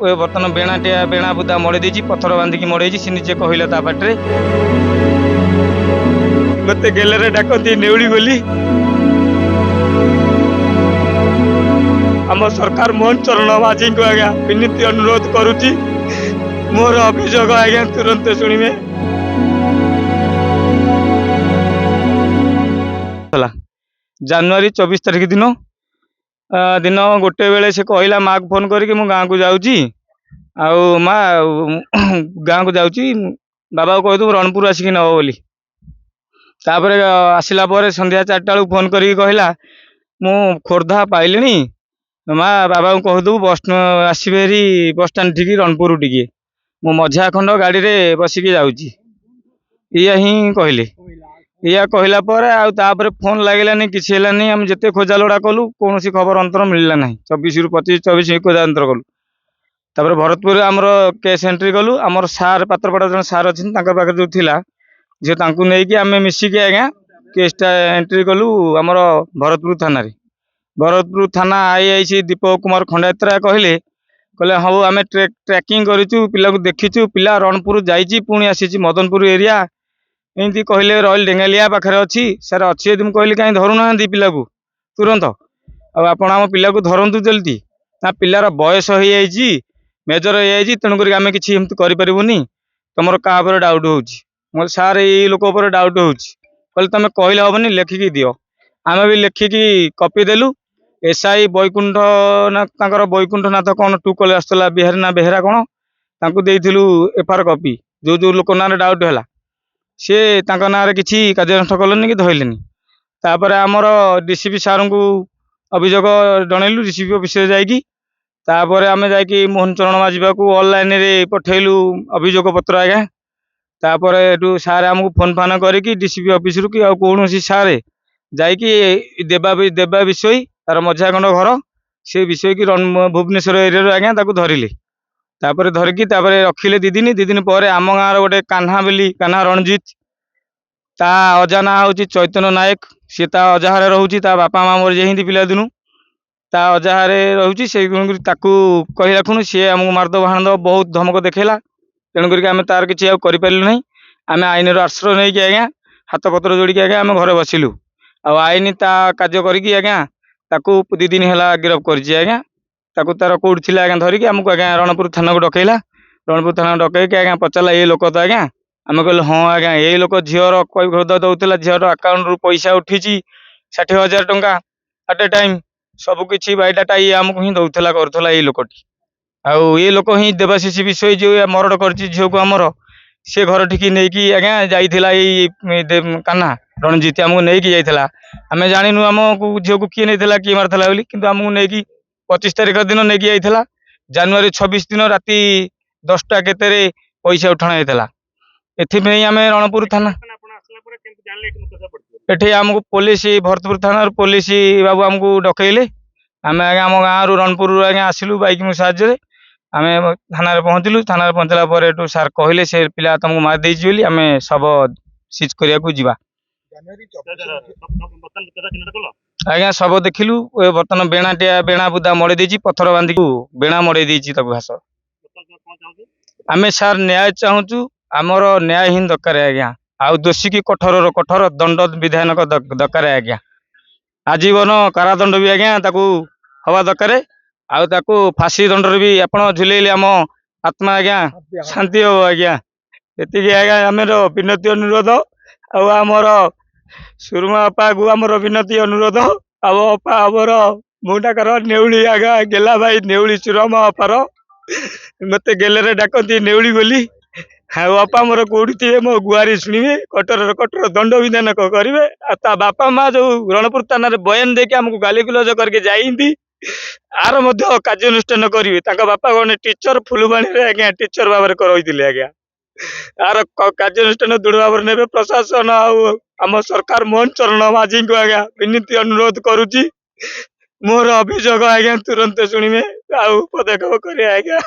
बर्तमान बेणाटिया बेणा बुदा मड़े देछि पत्थर बांधिकी मड़ेछि से निजे कहला ता पाटरे मते गेलरे डाकती नेउली बोली आम सरकार मोहन चरण माझी को आज्ञा विनीति अनुरोध करुच्ची मोर अभियोग आज्ञा तुरंत शुणवे। जनवरी 24 तारीख दिन दिन गोटे बेले से कहला माँ को फोन करके मु गाँव को जाऊँगी आउ माँ गाँव को जाऊँगी बाबा को कहदू रणपुर आसिक नब बोली तापर आसला संध्या 4टा बेलू फोन करके कहला मु खोर्धा पाइलिनी माँ बाबा को कहदू बस आसबे बस स्टाण्ड ठीक रणपुर टिके मु मझा खंड गाड़ी रे बसिक जाऊँगी या ही कहले या कहला पर फोन लगलानी किसी है आम जिते खोजा लोड़ा कलु कौन खबर अंतर मिलला ना 24 ରୁ 25 24 खोजा अंतर कलु तापर भरतपुर आमर केस एंट्री कलु आमर सार पात्रपड़ा जन सार अच्छी पाखे जो थिला जे तांकु नेकी आम मिसिकी आज्ञा केसटा एंट्री कलु आमर भरतपुर थाना भरतपुर थाना आईआईसी दीपक कुमार खंडायतरा कहले हाँ आम ट्रैकिंग करूँ पिला को देखीचु पिला रणपुर जाइए पुणी आसी मदनपुर एरिया एमती कहले रॉयल डेंगालिया पाखे अच्छी सर अच्छी मुझे कहली कहीं धरुना पिला को तुरंत आप पिला को धरतु जल्दी ना पिलार बयस हो मेजर हो तेणुक आम कि करें तुम क्या डाउट हो सार ये लोक डाउट हो तुम कहले हेनी लेखिकी दियो आम भी लेखिकी कपी देलु एसआई बैकुंठ ना बैकुंठनाथ कौन टू कले आसला बिहारी ना बेहेरा कौन देलु एफआईआर कपी जो जो लोक ना डाउट है सी ना किसी कार्यानुष्ठान कलेनि कि धरलेनि तापर आमर डीसीपी सार को अभियोग जनइलु डीसीपी ऑफिस जापर आम जा मोहन चरण माझी को ऑनलाइन रे पठेलु अभियोग पत्र आज्ञा तापर एटू सार आमको फोन फान करके डीसीपी ऑफिस रु कि कौन सारे जाकि देवा विषय तार मझा खंड घर से विषय की भुवनेश्वर एरिया आज्ञा धरिले तापर धरिकी रखिले 2 दिन पर आम गाँव गोटे कान्हा बोली कान्हा रणजीत ता अजा ना हूँ चैतन्य नायक सी अजाहारे रोचे बापा माँ मरी जाती पिला दिनू ता अजाहारे रोचे से कही रखुन सी आमको मारद भाणद बहुत धमक देखला तेणुक आम तार किसी करूँ ना आम आईन आश्रय नहीं कि आज्ञा हाथ पत्र जोड़ी आज्ञा आम घर बसिलु आईन ता कार्य करी आज्ञा 2 दिन है गिरफ कर आज्ञा तार कौट थी आज्ञा धरिकी आमको आज्ञा रणपुर थाना को डकैला रणपुर थाना डकैक आज्ञा पचारा ये लोक तो आज्ञा आम कहल हाँ आज्ञा ये लोक झीर खोद दौला झीर अकाउंट रु पैसा उठी 60,000 टंका एट ए टाइम सबकि बायोडाटा ये आमको ही दौला करूला ये लोकटी आउ ये लोक ही देवाशीष विषय जो मरड़ कर झील को आमर सी घर ठीक नहीं आज्ञा जाइला कान्हा रणजीत आमको नहीं जाइला आम जानू आम झील को किए नहीं किए मारता बोली कि आमको नहीं 25 तारीख दिन नहीं जाइला जनवरी 26 दिन राति 10टा केते पैसा उठाण होता एम रणपुर थाना एठी आमको पुलिस भरतपुर थाना पुलिस बाबू आमको डकैले आम आज्ञा आम गाँव रणपुर आज्ञा आसिलु बाइक साहाଯ୍य आम थाना पहुँचलु थाना पहुँचला पर सार कहले से पिला तुमको मार देछि बोली आम सब सीज करिया को जीवा आज्ञा सब देखिलु बर्तमान बेणाटिया बेणा बुदा मड़े देछि पत्थर बांधिकी बेणा मड़े देछि घास आम सार न्याय चाहूँ आमर न्याय ही दरकार आज्ञा आउ दोषी की कठोर कठोर दंड विधायक दरकार आज्ञा आजीवन कारादंड भी आज्ञा हवा दरकार आउ ताकू फांसी दंड भी आपण झुलेले आम आत्मा आज्ञा शांति हो आज्ञा एति आज्ञा आमर विनती अनुरोध आमर सुरमा अपा को आमर विनती अनुरोध अपा आमर मुटाकर नेउली आज्ञा गेला भाई नेउली सुरमा अपार मत गेलरे डाकती नेउली बोली हाँ बापा मोर कौटी थे मो गुहारी शुणे कठोर कठोर दंड विधान करेंगे ता बापा माँ जो रणपुर थाना बयान देके आमको गाली गुलज करके जाइंदी आर कार्यानुष्ठान करेंगे बापा गणे टीचर फुलबाणी आज्ञा टीचर भाव में रही आज्ञा आर कार्यानुष्ठान दृढ़ भाव ने प्रशासन आम सरकार मोहन चरण माझी को आज्ञा विनीति अनुरोध करुच्ची मोर अभियोग आज्ञा तुरंत शुणवे आउ पदक्षेप करे आज्ञा।